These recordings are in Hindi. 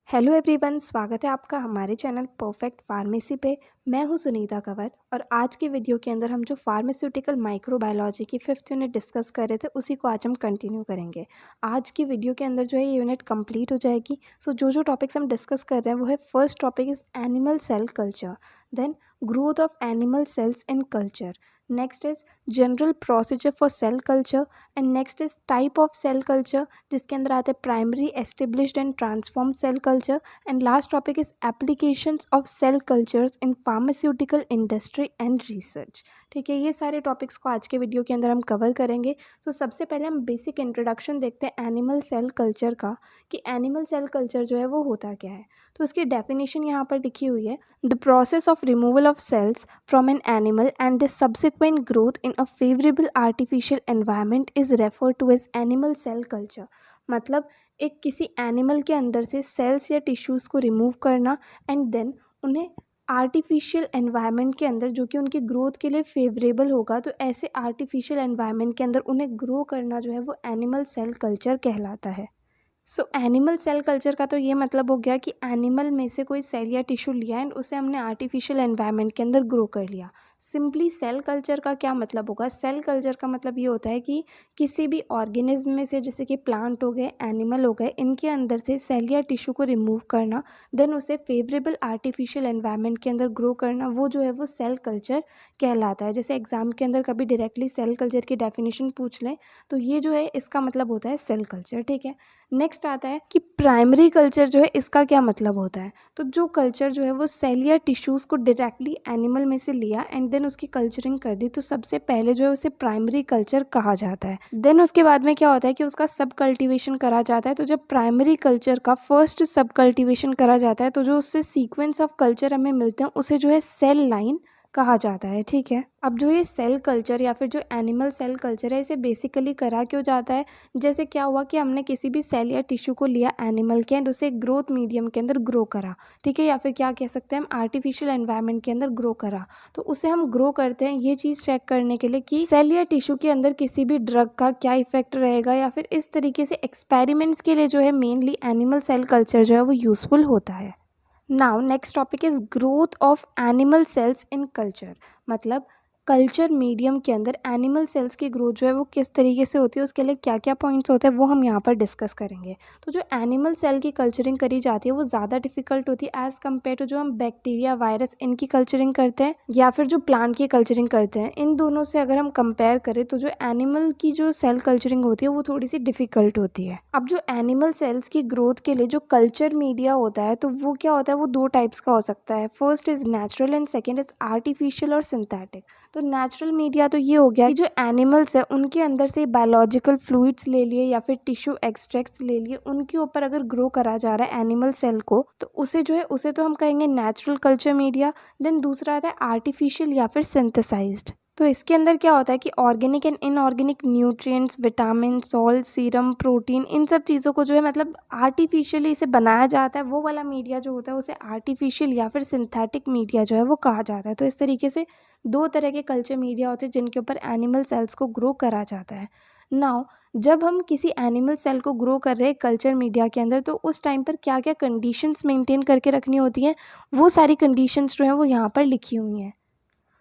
हेलो एवरीवन, स्वागत है आपका हमारे चैनल परफेक्ट फार्मेसी पे। मैं हूं सुनीता कंवर और आज की वीडियो के अंदर हम जो फार्मास्यूटिकल माइक्रोबायोलॉजी की 5th यूनिट डिस्कस कर रहे थे उसी को आज हम कंटिन्यू करेंगे। आज की वीडियो के अंदर जो है ये यूनिट कंप्लीट हो जाएगी। सो जो टॉपिक्स हम डिस्कस कर रहे हैं वो है, first topic is animal cell culture, then growth of animal cells in culture, next is general procedure for cell culture and next is type of cell culture, जिसके अंदर आते हैं primary, established and transform cell culture, and last topic is applications of cell cultures in pharmaceutical industry and research. ठीक है, ये सारे टॉपिक्स को आज के वीडियो के अंदर हम कवर करेंगे। तो सबसे पहले हम बेसिक इंट्रोडक्शन देखते हैं एनिमल सेल कल्चर का, कि एनिमल सेल कल्चर जो है वो होता क्या है। तो उसकी डेफिनेशन यहाँ पर लिखी हुई है, the process of removal of cells from an animal and the subsequent growth in a favorable artificial environment is referred to as animal cell culture। मतलब एक किसी एनिमल के अंदर से सेल्स या टिश्यूज़ को रिमूव करना एंड देन उन्हें आर्टिफिशियल एनवायरनमेंट के अंदर, जो कि उनकी ग्रोथ के लिए फेवरेबल होगा, तो ऐसे आर्टिफिशियल एनवायरनमेंट के अंदर उन्हें ग्रो करना जो है वो एनिमल सेल कल्चर कहलाता है। सो एनिमल सेल कल्चर का तो ये मतलब हो गया कि एनिमल में से कोई सेल या टिश्यू लिया एंड उसे हमने आर्टिफिशियल एनवायरनमेंट के अंदर ग्रो कर लिया। सिंपली सेल कल्चर का क्या मतलब होगा? सेल कल्चर का मतलब ये होता है कि किसी भी ऑर्गेनिज्म में से, जैसे कि प्लांट हो गए, एनिमल हो गए, इनके अंदर से सेल या टिश्यू को रिमूव करना, देन उसे फेवरेबल आर्टिफिशियल एनवायरनमेंट के अंदर ग्रो करना, वो जो है वो सेल कल्चर कहलाता है। जैसे एग्जाम के अंदर कभी डायरेक्टली सेल कल्चर की डेफिनेशन पूछ लें तो ये जो है इसका मतलब होता है सेल कल्चर। ठीक है, नेक्स्ट आता है कि प्राइमरी कल्चर जो है इसका क्या मतलब होता है। तो जो कल्चर जो है वो सेल या टिश्यूज़ को डायरेक्टली एनिमल में से लिया एंड देन उसकी कल्चरिंग कर दी, तो सबसे पहले जो है उसे प्राइमरी कल्चर कहा जाता है। देन उसके बाद में क्या होता है कि उसका सब कल्टिवेशन करा जाता है। तो जब प्राइमरी कल्चर का फर्स्ट सब कल्टिवेशन करा जाता है तो जो उससे सीक्वेंस ऑफ कल्चर हमें मिलते हैं उसे जो है सेल लाइन कहा जाता है। ठीक है, अब जो ये सेल कल्चर या फिर जो एनिमल सेल कल्चर है, इसे बेसिकली करा क्यों जाता है? जैसे क्या हुआ कि हमने किसी भी सेल या टिश्यू को लिया एनिमल के एंड उसे ग्रोथ मीडियम के अंदर ग्रो करा, ठीक है, या फिर क्या कह सकते हैं हम, आर्टिफिशियल एनवायरनमेंट के अंदर ग्रो करा। तो उसे हम ग्रो करते हैं ये चीज़ चेक करने के लिए कि सेल या टिश्यू के अंदर किसी भी ड्रग का क्या इफेक्ट रहेगा, या फिर इस तरीके से एक्सपेरिमेंट्स के लिए जो है मेनली एनिमल सेल कल्चर जो है वो यूजफुल होता है। Now next topic is growth of animal cells in culture. मतलब कल्चर मीडियम के अंदर एनिमल सेल्स की ग्रोथ जो है वो किस तरीके से होती है, उसके लिए क्या क्या पॉइंट्स होते हैं वो हम यहाँ पर डिस्कस करेंगे। तो जो एनिमल सेल की कल्चरिंग करी जाती है वो ज़्यादा डिफिकल्ट होती है एज़ कम्पेयर टू जो हम बैक्टीरिया, वायरस, इनकी कल्चरिंग करते हैं या फिर जो प्लांट की कल्चरिंग करते हैं। इन दोनों से अगर हम कंपेयर करें तो जो एनिमल की जो सेल कल्चरिंग होती है वो थोड़ी सी डिफिकल्ट होती है। अब जो एनिमल सेल्स की ग्रोथ के लिए जो कल्चर मीडिया होता है तो वो क्या होता है, वो दो टाइप्स का हो सकता है। First is natural and second is artificial और सिंथेटिक। तो नेचुरल मीडिया तो ये हो गया कि जो एनिमल्स है उनके अंदर से बायोलॉजिकल फ्लूइड्स ले लिए या फिर टिश्यू एक्सट्रैक्ट्स ले लिए, उनके ऊपर अगर ग्रो करा जा रहा है एनिमल सेल को तो उसे जो है उसे तो हम कहेंगे नेचुरल कल्चर मीडिया। देन दूसरा आता है आर्टिफिशियल या फिर सिंथेसाइज्ड। तो इसके अंदर क्या होता है कि organic and inorganic nutrients, vitamin, salt, serum, protein, इन सब चीज़ों को जो है मतलब आर्टिफिशियली इसे बनाया जाता है। वो वाला मीडिया जो होता है उसे आर्टिफिशियल या फिर सिंथेटिक मीडिया जो है वो कहा जाता है। तो इस तरीके से दो तरह के कल्चर मीडिया होते हैं जिनके ऊपर एनिमल सेल्स को ग्रो करा जाता है। नाउ जब हम किसी एनिमल सेल को ग्रो कर रहे हैं कल्चर मीडिया के अंदर तो उस टाइम पर क्या क्या कंडीशंस मेंटेन करके रखनी होती हैं, वो सारी कंडीशंस जो हैं वो यहाँ पर लिखी हुई हैं।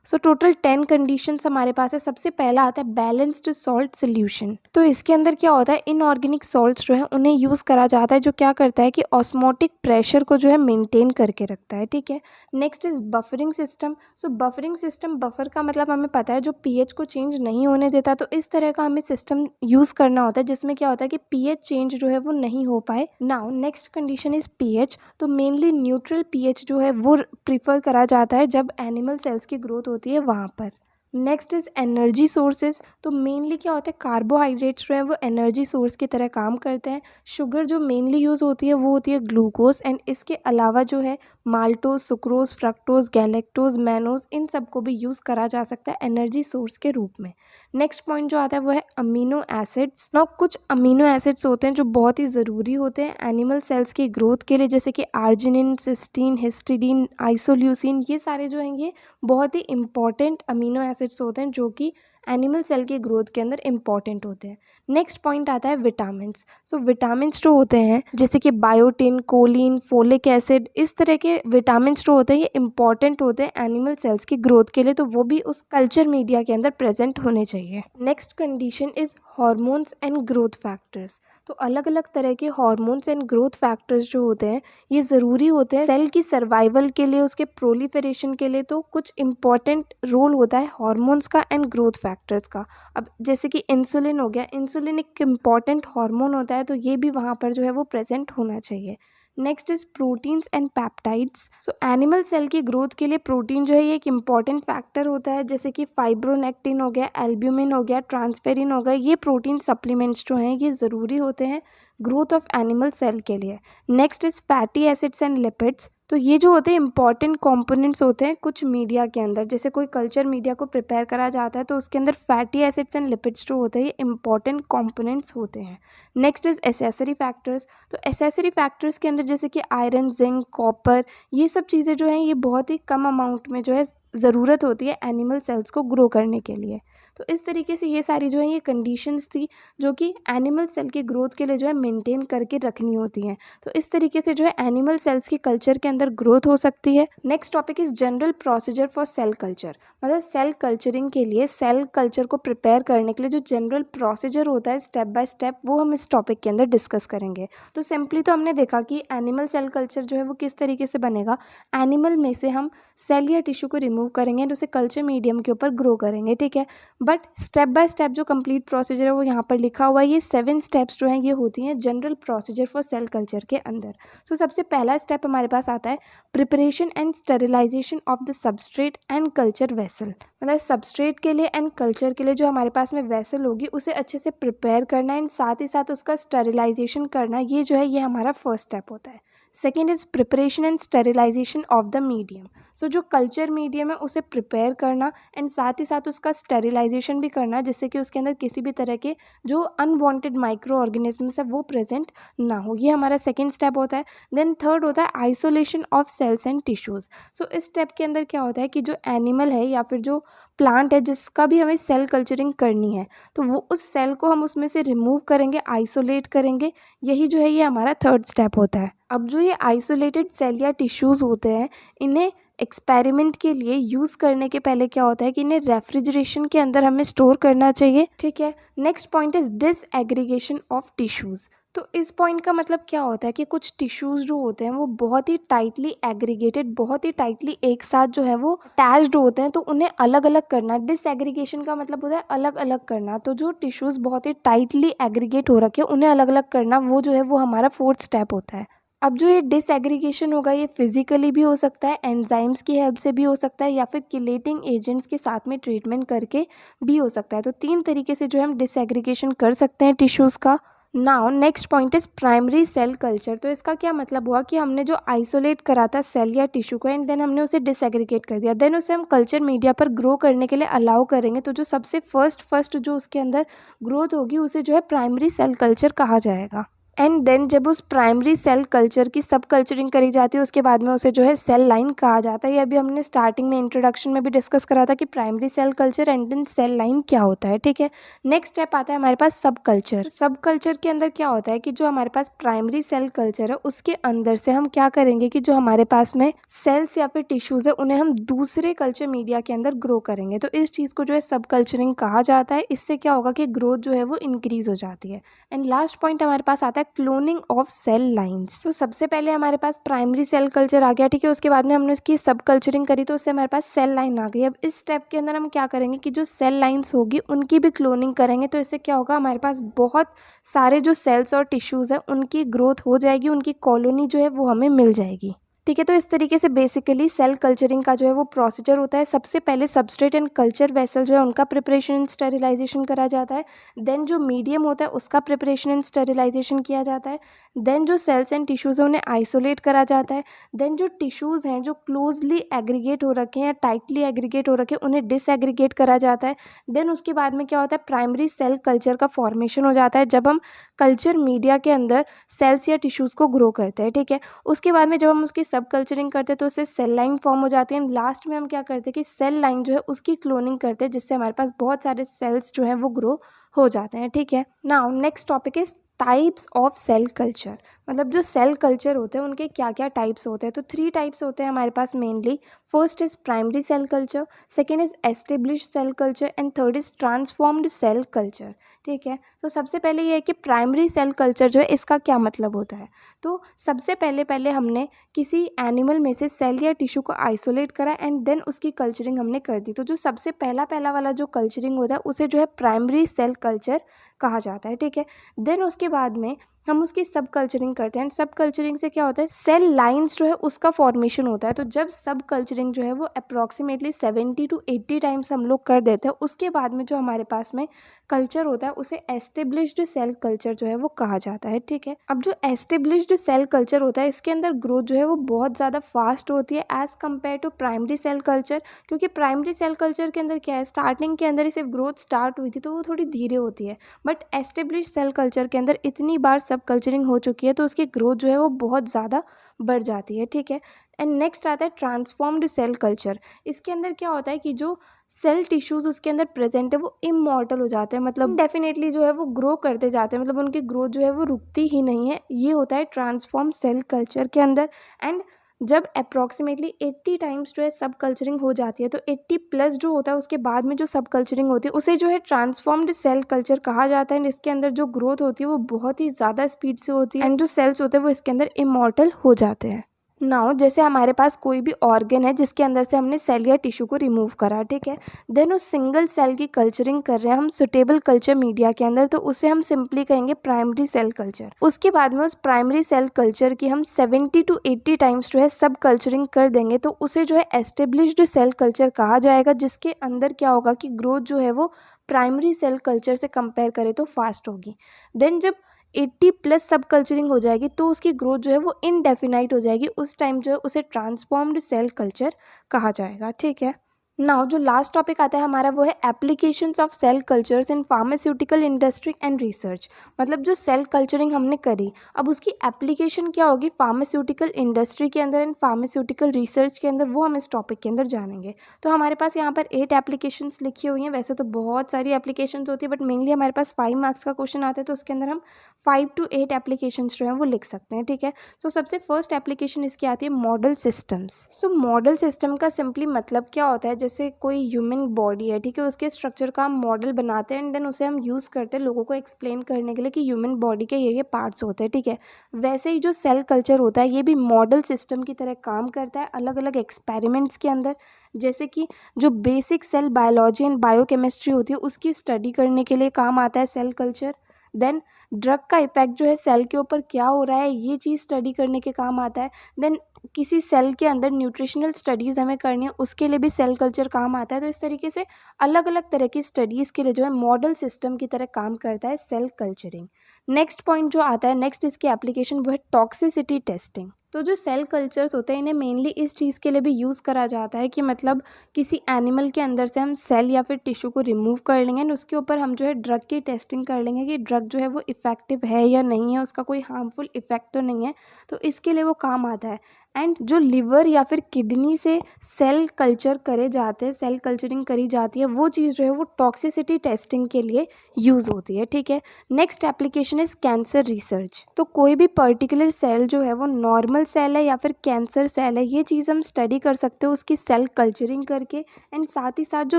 सो टोटल 10 कंडीशंस हमारे पास है। सबसे पहला आता है बैलेंस्ड सॉल्ट सोल्यूशन। तो इसके अंदर क्या होता है, इनऑर्गेनिक सॉल्ट्स जो है उन्हें यूज़ करा जाता है, जो क्या करता है कि ऑस्मोटिक प्रेशर को जो है मेंटेन करके रखता है। ठीक है, next is buffering system. So buffering system, buffer का मतलब हमें पता है जो पीएच को चेंज नहीं होने देता। तो इस तरह का हमें सिस्टम यूज़ करना होता है जिसमें क्या होता है कि पीएच चेंज जो है वो नहीं हो पाए। Now next condition is pH. तो मेनली न्यूट्रल पीएच जो है वो प्रीफर करा जाता है जब एनिमल सेल्स की ग्रोथ होती है वहाँ पर। Next is energy sources. तो मेनली क्या होता है, कार्बोहाइड्रेट्स जो है वो एनर्जी सोर्स की तरह काम करते हैं। शुगर जो मेनली यूज़ होती है वो होती है ग्लूकोज, एंड इसके अलावा जो है maltose, sucrose, fructose, galactose, mannose, इन सब को भी यूज़ करा जा सकता है एनर्जी सोर्स के रूप में। नेक्स्ट पॉइंट जो आता है वो है अमीनो एसिड्स। ना कुछ अमीनो एसिड्स होते हैं जो बहुत ही ज़रूरी होते हैं एनिमल सेल्स की ग्रोथ के लिए, जैसे कि आर्जिनिन, सिस्टीन, हिस्टिडीन, आइसोल्यूसिन, ये सारे जो हैं ये बहुत ही इंपॉर्टेंट अमीनो एसिड एसिड्स होते हैं जो कि एनिमल सेल की ग्रोथ के अंदर इंपॉर्टेंट होते हैं। नेक्स्ट पॉइंट आता है विटामिन्स। सो विटामिन्स जो होते हैं जैसे कि बायोटिन, कोलिन, फोलिक एसिड, इस तरह के विटामिन्स जो होते हैं ये इंपॉर्टेंट होते हैं एनिमल सेल्स की ग्रोथ के लिए, तो वो भी उस कल्चर मीडिया के अंदर प्रेजेंट होने चाहिए। Next condition is hormones and growth factors. तो अलग अलग तरह के हॉर्मोन्स एंड ग्रोथ फैक्टर्स जो होते हैं ये ज़रूरी होते हैं सेल की सर्वाइवल के लिए, उसके प्रोलिफरेशन के लिए। तो कुछ इंपॉर्टेंट रोल होता है हॉर्मोन्स का एंड ग्रोथ फैक्टर्स का। अब जैसे कि इंसुलिन हो गया, इंसुलिन एक इम्पॉर्टेंट हार्मोन होता है, तो ये भी वहाँ पर जो है वो प्रेजेंट होना चाहिए। Next is proteins and peptides. So animal cell की ग्रोथ के लिए प्रोटीन जो है ये एक इम्पॉर्टेंट फैक्टर होता है, जैसे कि फाइब्रोनेक्टिन हो गया, एल्ब्यूमिन हो गया, ट्रांसफेरिन हो गया। ये प्रोटीन सप्लीमेंट्स जो हैं ये ज़रूरी होते हैं ग्रोथ ऑफ एनिमल सेल के लिए। Next is fatty acids and lipids. तो ये जो होते हैं इंपॉर्टेंट कंपोनेंट्स होते हैं कुछ मीडिया के अंदर, जैसे कोई कल्चर मीडिया को प्रिपेयर करा जाता है तो उसके अंदर फैटी एसिड्स एंड लिपिड्स जो होते हैं ये इंपॉर्टेंट कंपोनेंट्स होते हैं। Next is accessory factors. तो एसेसरी फैक्टर्स के अंदर जैसे कि आयरन, जिंक, कॉपर, ये सब चीज़ें जो हैं ये बहुत ही कम अमाउंट में जो है ज़रूरत होती है एनिमल सेल्स को ग्रो करने के लिए। तो इस तरीके से ये सारी जो है ये कंडीशंस थी जो कि एनिमल सेल की ग्रोथ के लिए जो है मेंटेन करके रखनी होती हैं। तो इस तरीके से जो है एनिमल सेल्स की कल्चर के अंदर ग्रोथ हो सकती है। Next topic is general procedure for cell culture. मतलब सेल कल्चरिंग के लिए, सेल कल्चर को प्रिपेयर करने के लिए जो जनरल प्रोसीजर होता है स्टेप बाय स्टेप, वो हम इस टॉपिक के अंदर डिस्कस करेंगे। तो सिंपली तो हमने देखा कि एनिमल सेल कल्चर जो है वो किस तरीके से बनेगा। एनिमल में से हम सेल या टिश्यू को रिमूव करेंगे एंड उसे कल्चर मीडियम के ऊपर ग्रो करेंगे, ठीक है। बट स्टेप बाय स्टेप जो कंप्लीट प्रोसीजर है वो यहाँ पर लिखा हुआ है। ये 7 स्टेप्स जो हैं ये होती हैं general procedure for cell culture के अंदर। सो सबसे पहला स्टेप हमारे पास आता है preparation and sterilisation of the substrate and culture vessel. मतलब सबस्ट्रेट के लिए एंड कल्चर के लिए जो हमारे पास में वेसल होगी उसे अच्छे से प्रिपेयर करना एंड साथ ही साथ उसका स्टेरिलाइजेशन करना, ये जो है ये हमारा फर्स्ट स्टेप होता है। Second is preparation and sterilisation of the medium. So जो कल्चर मीडियम है उसे प्रिपेयर करना एंड साथ ही साथ उसका स्टेरिलाइजेशन भी करना, जिससे कि उसके अंदर किसी भी तरह के जो अनवांटेड माइक्रो ऑर्गेनिजम्स है वो प्रेजेंट ना हो। ये हमारा सेकेंड स्टेप होता है। देन थर्ड होता है isolation of cells and tissues. So इस स्टेप के अंदर क्या होता है कि जो एनिमल है या फिर जो प्लांट है जिसका भी हमें सेल कल्चरिंग करनी है तो वो उस सेल को हम उसमें से रिमूव करेंगे, आइसोलेट करेंगे। यही जो है ये हमारा थर्ड स्टेप होता है। अब जो ये आइसोलेटेड सेल या टिश्यूज़ होते हैं इन्हें एक्सपेरिमेंट के लिए यूज़ करने के पहले क्या होता है कि इन्हें रेफ्रिजरेशन के अंदर हमें स्टोर करना चाहिए, ठीक है। Next point is disaggregation of tissues. तो इस पॉइंट का मतलब क्या होता है कि कुछ टिश्यूज़ जो होते हैं वो बहुत ही टाइटली एग्रीगेटेड, बहुत ही टाइटली एक साथ जो है वो अटैच्ड होते हैं, तो उन्हें अलग अलग करना। डिसएग्रीगेशन का मतलब होता है अलग अलग करना। तो जो टिश्यूज़ बहुत ही टाइटली एग्रीगेट हो रखे हैं उन्हें अलग अलग करना, वो जो है वो हमारा फोर्थ स्टेप होता है। अब जो ये डिसएग्रीगेशन होगा ये फिजिकली भी हो सकता है, एंजाइम्स की हेल्प से भी हो सकता है, या फिर किलेटिंग एजेंट्स के साथ में ट्रीटमेंट करके भी हो सकता है। तो 3 तरीके से जो है हम डिसएग्रीगेशन कर सकते हैं टिश्यूज़ का। Now next point is primary cell culture. तो इसका क्या मतलब हुआ कि हमने जो आइसोलेट करा था सेल या टिश्यू को एंड देन हमने उसे डिसएग्रीगेट कर दिया, देन उसे हम कल्चर मीडिया पर ग्रो करने के लिए अलाउ करेंगे। तो जो सबसे फर्स्ट जो उसके अंदर ग्रोथ होगी उसे जो है प्राइमरी सेल कल्चर कहा जाएगा। एंड देन जब उस प्राइमरी सेल कल्चर की सब कल्चरिंग करी जाती है उसके बाद में उसे जो है सेल लाइन कहा जाता है। ये अभी हमने स्टार्टिंग में इंट्रोडक्शन में भी डिस्कस करा था कि primary cell culture and then cell line क्या होता है, ठीक है। नेक्स्ट स्टेप आता है हमारे पास सब कल्चर। सब कल्चर के अंदर क्या होता है कि जो हमारे पास प्राइमरी सेल कल्चर है उसके अंदर से हम क्या करेंगे कि जो हमारे पास में सेल्स या फिर टिश्यूज़ है उन्हें हम दूसरे कल्चर मीडिया के अंदर ग्रो करेंगे। तो इस चीज़ को जो है सब कल्चरिंग कहा जाता है। इससे क्या होगा कि ग्रोथ जो है वो इंक्रीज हो जाती है। एंड लास्ट पॉइंट हमारे पास आता है क्लोनिंग ऑफ सेल लाइंस। तो सबसे पहले हमारे पास प्राइमरी सेल कल्चर आ गया, ठीक है। उसके बाद में हमने उसकी सब कल्चरिंग करी तो उससे हमारे पास सेल लाइन आ गई। अब इस स्टेप के अंदर हम क्या करेंगे कि जो सेल लाइंस होगी उनकी भी क्लोनिंग करेंगे। तो इससे क्या होगा, हमारे पास बहुत सारे जो सेल्स और टिश्यूज़ हैं उनकी ग्रोथ हो जाएगी, उनकी कॉलोनी जो है वो हमें मिल जाएगी, ठीक है। तो इस तरीके से बेसिकली सेल कल्चरिंग का जो है वो प्रोसीजर होता है। सबसे पहले सबस्ट्रेट एंड कल्चर वेसल जो है उनका प्रिपरेशन एंड स्टेरिलाइजेशन करा जाता है। देन जो मीडियम होता है उसका प्रिपरेशन एंड स्टेरिलाइजेशन किया जाता है। देन जो सेल्स एंड टिश्यूज़ हैं उन्हें आइसोलेट करा जाता है। देन जो टिश्यूज़ हैं जो क्लोजली एग्रीगेट हो रखे हैं, टाइटली एग्रीगेट हो रखे हैं, उन्हें डिसएग्रीगेट करा जाता है। देन उसके बाद में क्या होता है, प्राइमरी सेल कल्चर का फॉर्मेशन हो जाता है जब हम कल्चर मीडिया के अंदर सेल्स या टिश्यूज़ को ग्रो करते हैं, ठीक है। उसके बाद में जब हम उसकी सब कल्चरिंग करते हैं तो उससे सेल लाइन फॉर्म हो जाती है। लास्ट में हम क्या करते हैं कि सेल लाइन जो है उसकी क्लोनिंग करते हैं, जिससे हमारे पास बहुत सारे सेल्स जो हैं वो ग्रो हो जाते हैं। ठीक है, now next topic is types of cell culture. मतलब जो सेल कल्चर होते हैं उनके क्या क्या टाइप्स होते हैं। तो 3 टाइप्स होते हैं हमारे पास mainly. First is primary cell culture, second is established cell culture and third is transformed cell culture. ठीक है, तो सबसे पहले ये है कि प्राइमरी सेल कल्चर जो है इसका क्या मतलब होता है। तो सबसे पहले हमने किसी एनिमल में से सेल या टिश्यू को आइसोलेट करा एंड देन उसकी कल्चरिंग हमने कर दी। तो जो सबसे पहला वाला जो कल्चरिंग होता है उसे जो है प्राइमरी सेल कल्चर कहा जाता है। ठीक है, देन उसके बाद में हम उसकी सब कल्चरिंग करते हैं। सब कल्चरिंग से क्या होता है, सेल लाइंस जो है उसका फॉर्मेशन होता है। तो जब सब कल्चरिंग जो है वो अप्रॉक्सीमेटली 70 to 80 टाइम्स हम लोग कर देते हैं, उसके बाद में जो हमारे पास में कल्चर होता है उसे एस्टेब्लिश्ड सेल कल्चर जो है वो कहा जाता है। ठीक है, अब जो एस्टेब्लिश्ड सेल कल्चर होता है इसके अंदर ग्रोथ जो है वो बहुत ज़्यादा फास्ट होती है as compare to primary cell culture. क्योंकि प्राइमरी सेल कल्चर के अंदर क्या है, स्टार्टिंग के अंदर ही सिर्फ ग्रोथ स्टार्ट हुई थी तो वो थोड़ी धीरे होती है। बट एस्टेब्लिश सेल कल्चर के अंदर इतनी बार सब कल्चरिंग हो चुकी है तो उसकी ग्रोथ जो है वो बहुत ज़्यादा बढ़ जाती है। ठीक है, एंड नेक्स्ट आता है ट्रांसफॉर्म्ड सेल कल्चर। इसके अंदर क्या होता है कि जो सेल टिश्यूज़ उसके अंदर प्रेजेंट है वो इमॉर्टल हो जाते हैं, मतलब डेफिनेटली जो है वो ग्रो करते जाते हैं, मतलब उनकी ग्रोथ जो है वो रुकती ही नहीं है। ये होता है ट्रांसफॉर्म सेल कल्चर के अंदर। एंड जब अप्रॉक्सीमेटली 80 टाइम्स जो है सब कल्चरिंग हो जाती है तो 80 प्लस जो होता है उसके बाद में जो सब कल्चरिंग होती है उसे जो है ट्रांसफॉर्म्ड सेल कल्चर कहा जाता है। एंड इसके अंदर जो ग्रोथ होती है वो बहुत ही ज़्यादा स्पीड से होती है एंड जो सेल्स होते हैं वो इसके अंदर इमॉर्टल हो जाते हैं। नाउ जैसे हमारे पास कोई भी ऑर्गन है जिसके अंदर से हमने सेल या टिश्यू को रिमूव करा, ठीक है, देन उस सिंगल सेल की कल्चरिंग कर रहे हैं हम सुटेबल कल्चर मीडिया के अंदर, तो उसे हम सिंपली कहेंगे प्राइमरी सेल कल्चर। उसके बाद में उस प्राइमरी सेल कल्चर की हम 70 to 80 टाइम्स जो है सब कल्चरिंग कर देंगे तो उसे जो है एस्टेब्लिश्ड सेल कल्चर कहा जाएगा, जिसके अंदर क्या होगा कि ग्रोथ जो है वो प्राइमरी सेल कल्चर से कंपेयर करें तो फास्ट होगी। देन जब 80 प्लस सब कल्चरिंग हो जाएगी तो उसकी ग्रोथ जो है वो इनडेफिनाइट हो जाएगी। उस टाइम जो है उसे ट्रांसफॉर्म्ड सेल कल्चर कहा जाएगा। ठीक है, नाउ जो लास्ट टॉपिक आता है हमारा वो है applications of cell cultures in pharmaceutical industry and research. मतलब जो सेल कल्चरिंग हमने करी अब उसकी एप्लीकेशन क्या होगी फार्मास्यूटिकल इंडस्ट्री के अंदर एंड फार्मास्यूटिकल रिसर्च के अंदर, वो हम इस टॉपिक के अंदर जानेंगे। तो हमारे पास यहाँ पर 8 एप्लीकेशंस लिखी हुई हैं। वैसे तो बहुत सारी एप्लीकेशंस होती है बट मेनली हमारे पास 5 मार्क्स का क्वेश्चन आता है तो उसके अंदर हम 5 to 8 एप्लीकेशंस जो हैं वो लिख सकते हैं। ठीक है, तो सबसे फर्स्ट एप्लीकेशन इसकी आती है मॉडल सिस्टम्स। सो मॉडल सिस्टम का सिंपली मतलब क्या होता है, जैसे कोई ह्यूमन बॉडी है, ठीक है, उसके स्ट्रक्चर का हम मॉडल बनाते हैं एंड देन उसे हम यूज़ करते हैं लोगों को एक्सप्लेन करने के लिए कि ह्यूमन बॉडी के ये पार्ट्स होते हैं। ठीक है, वैसे ही जो सेल कल्चर होता है ये भी मॉडल सिस्टम की तरह काम करता है अलग अलग एक्सपेरिमेंट्स के अंदर। जैसे कि जो basic cell biology and biochemistry होती है उसकी स्टडी करने के लिए काम आता है सेल कल्चर। देन ड्रग का इफेक्ट जो है सेल के ऊपर क्या हो रहा है ये चीज़ स्टडी करने के काम आता है। देन किसी सेल के अंदर न्यूट्रिशनल स्टडीज़ हमें करनी है उसके लिए भी सेल कल्चर काम आता है। तो इस तरीके से अलग अलग तरह की स्टडीज़ के लिए जो है मॉडल सिस्टम की तरह काम करता है सेल कल्चरिंग। नेक्स्ट पॉइंट जो आता है, नेक्स्ट इसकी एप्लीकेशन वो है टॉक्सिसिटी टेस्टिंग। तो जो सेल कल्चर्स होते हैं इन्हें मेनली इस चीज़ के लिए भी यूज़ करा जाता है कि मतलब किसी एनिमल के अंदर से हम सेल या फिर टिश्यू को रिमूव कर लेंगे एंड उसके ऊपर हम जो है ड्रग की टेस्टिंग कर लेंगे कि ड्रग जो है वो इफ़ेक्टिव है या नहीं है, उसका कोई हार्मफुल इफ़ेक्ट तो नहीं है। तो इसके लिए वो काम आता है। एंड जो लिवर या फिर किडनी से सेल कल्चर करे जाते हैं, सेल कल्चरिंग करी जाती है, वो चीज़ जो है वो टॉक्सिसिटी टेस्टिंग के लिए यूज़ होती है। ठीक है, next application is cancer research. तो कोई भी पर्टिकुलर सेल जो है वो नॉर्मल सेल है या फिर कैंसर सेल है, ये चीज़ हम स्टडी कर सकते हो उसकी सेल कल्चरिंग करके। एंड साथ ही साथ जो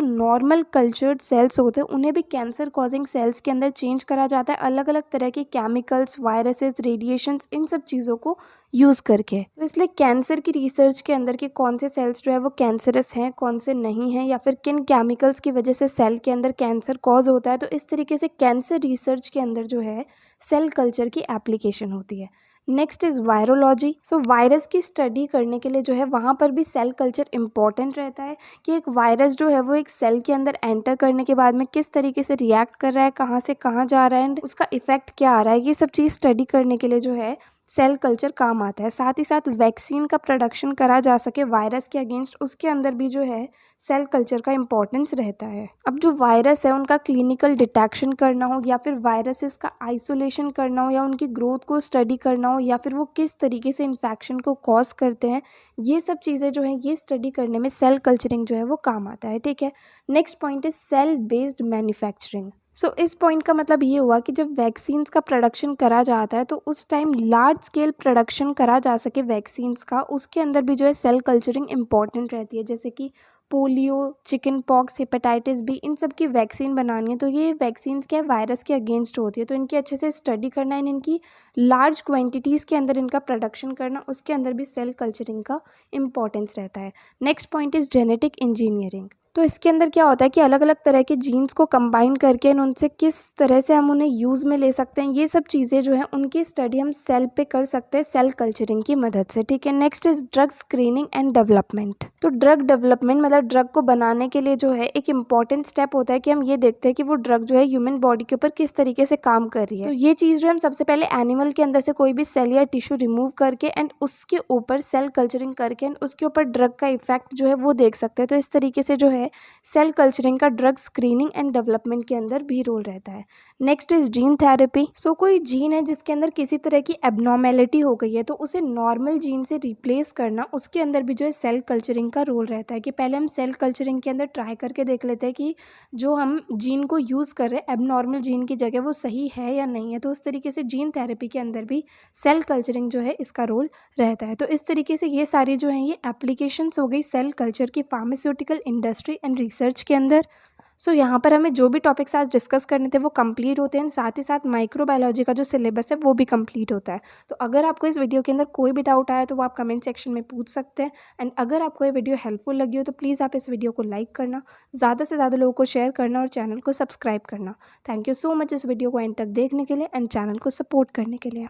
नॉर्मल कल्चर्ड सेल्स होते हैं उन्हें भी कैंसर कॉजिंग सेल्स के अंदर चेंज करा जाता है अलग अलग तरह के केमिकल्स, वायरसेस, रेडिएशंस, इन सब चीज़ों को यूज़ करके। तो इसलिए कैंसर की रिसर्च के अंदर के कौन से सेल्स जो है वो कैंसरस हैं, कौन से नहीं हैं, या फिर किन केमिकल्स की वजह से सेल के अंदर कैंसर कॉज होता है, तो इस तरीके से कैंसर रिसर्च के अंदर जो है सेल कल्चर की एप्लीकेशन होती है। Next is virology. So virus की स्टडी करने के लिए जो है वहाँ पर भी सेल कल्चर इंपॉर्टेंट रहता है कि एक वायरस जो है वो एक सेल के अंदर एंटर करने के बाद में किस तरीके से रिएक्ट कर रहा है, कहाँ से कहाँ जा रहा है एंड उसका इफेक्ट क्या आ रहा है, ये सब चीज़ स्टडी करने के लिए जो है सेल कल्चर काम आता है। साथ ही साथ वैक्सीन का प्रोडक्शन करा जा सके वायरस के अगेंस्ट, उसके अंदर भी जो है सेल कल्चर का इम्पोर्टेंस रहता है। अब जो वायरस है उनका क्लिनिकल डिटेक्शन करना हो या फिर वायरसेस का आइसोलेशन करना हो या उनकी ग्रोथ को स्टडी करना हो या फिर वो किस तरीके से इन्फेक्शन को कॉज करते हैं, ये सब चीज़ें जो हैं ये स्टडी करने में सेल कल्चरिंग जो है वो काम आता है। ठीक है, next point is cell based manufacturing. इस पॉइंट का मतलब ये हुआ कि जब वैक्सीन्स का प्रोडक्शन करा जाता है तो उस टाइम लार्ज स्केल प्रोडक्शन करा जा सके वैक्सीन्स का, उसके अंदर भी जो है सेल कल्चरिंग इंपॉर्टेंट रहती है। जैसे कि polio, chicken pox, hepatitis B, इन सब की वैक्सीन बनानी है तो ये वैक्सीन्स क्या है, वायरस के अगेंस्ट होती है, तो इनकी अच्छे से स्टडी करना है, इनकी लार्ज क्वान्टिटीज़ के अंदर इनका प्रोडक्शन करना, उसके अंदर भी सेल कल्चरिंग का इम्पॉर्टेंस रहता है। Next point is genetic engineering. तो इसके अंदर क्या होता है कि अलग अलग तरह के जीन्स को कंबाइन करके उनसे किस तरह से हम उन्हें यूज़ में ले सकते हैं, ये सब चीज़ें जो है उनकी स्टडी हम सेल पे कर सकते हैं सेल कल्चरिंग की मदद से। ठीक है, next is drug screening and development. तो ड्रग डेवलपमेंट मतलब ड्रग को बनाने के लिए जो है एक इंपॉर्टेंट स्टेप होता है कि हम ये देखते हैं कि वो ड्रग जो है ह्यूमन बॉडी के ऊपर किस तरीके से काम कर रही है। तो ये चीज़ जो हम सबसे पहले एनिमल के अंदर से कोई भी सेल या टिश्यू रिमूव करके एंड उसके ऊपर सेल कल्चरिंग करके एंड उसके ऊपर ड्रग का इफेक्ट जो है वो देख सकते हैं। तो इस तरीके से जो है सेल कल्चरिंग का ड्रग स्क्रीनिंग एंड डेवलपमेंट के अंदर भी रोल रहता है। Next is gene therapy. कोई जीन है जिसके अंदर किसी तरह की एबनॉर्मेलिटी हो गई है तो उसे नॉर्मल जीन से रिप्लेस करना, उसके अंदर भी जो है सेल कल्चरिंग का रोल रहता है कि पहले हम सेल कल्चरिंग के अंदर ट्राई करके देख लेते हैं कि जो हम जीन को यूज़ कर रहे हैं एबनॉर्मल जीन की जगह वो सही है या नहीं है। तो उस तरीके से जीन थेरेपी के अंदर भी सेल कल्चरिंग जो है इसका रोल रहता है। तो इस तरीके से ये सारी जो हैं ये एप्लीकेशंस हो गई सेल कल्चर की फार्मास्यूटिकल इंडस्ट्री एंड रिसर्च के अंदर। यहाँ पर हमें जो भी टॉपिक्स आज डिस्कस करने थे वो कंप्लीट होते हैं, साथ ही साथ माइक्रोबायोलॉजी का जो सिलेबस है वो भी कंप्लीट होता है। तो अगर आपको इस वीडियो के अंदर कोई भी डाउट आया तो वो आप कमेंट सेक्शन में पूछ सकते हैं। एंड अगर आपको ये वीडियो हेल्पफुल लगी हो तो प्लीज़ आप इस वीडियो को लाइक करना, ज़्यादा से ज़्यादा लोगों को शेयर करना और चैनल को सब्सक्राइब करना। थैंक यू सो मच इस वीडियो को एंड तक देखने के लिए एंड चैनल को सपोर्ट करने के लिए।